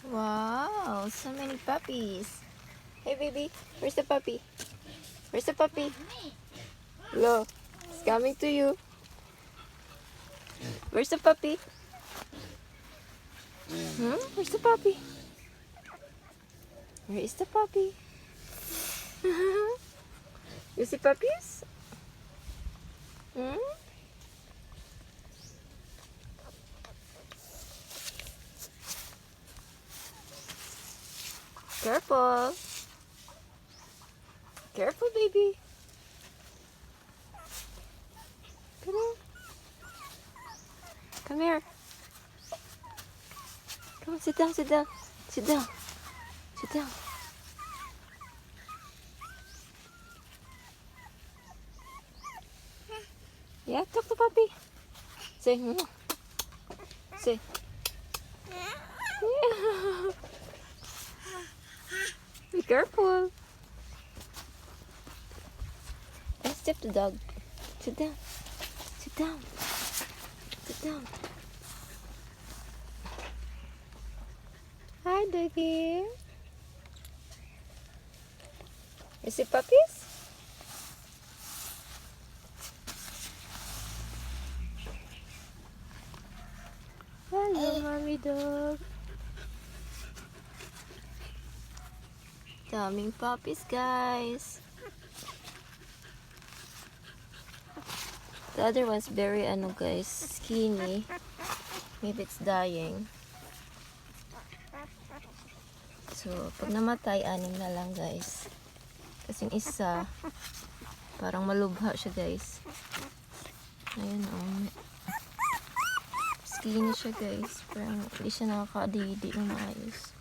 Wow, so many puppies. Hey baby, where's the puppy? Where's the puppy? Look, it's coming to you. Where's the puppy? Where's the puppy? Where is the puppy? You see puppies? Careful. Careful, baby. Come here. Come here. Come on, sit down, sit down. Sit down. Sit down. Yeah, talk to puppy. Say, Say. Yeah. Be careful. And step the dog. Sit down. Sit down. Sit down. Hi, doggy. You see puppies? Hello, mommy dog. Daming puppies, guys. The other one's very guys, skinny. Maybe it's dying. So, pag namatay, 6 na lang, guys. Kasi yung isa, parang malubha siya, guys. Ayun, skinny siya, guys. Parang hindi siya nakakadidi ng maayos.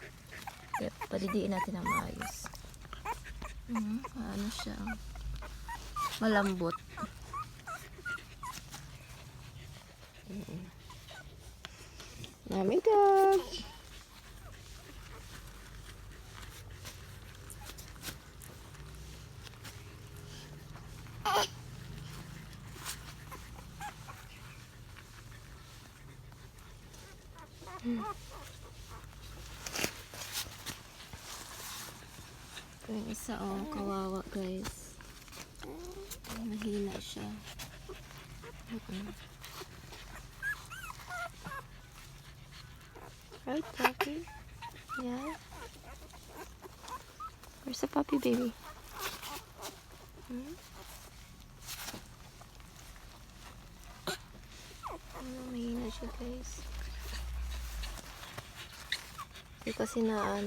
Kaya padidiin natin ng maayos. Ano siya? Malambot. Mommy dog. Yung isa, kawawa, guys. Mahina siya. Right, puppy? Yeah? Where's the puppy, baby? Mahina siya, guys. Hindi kasi na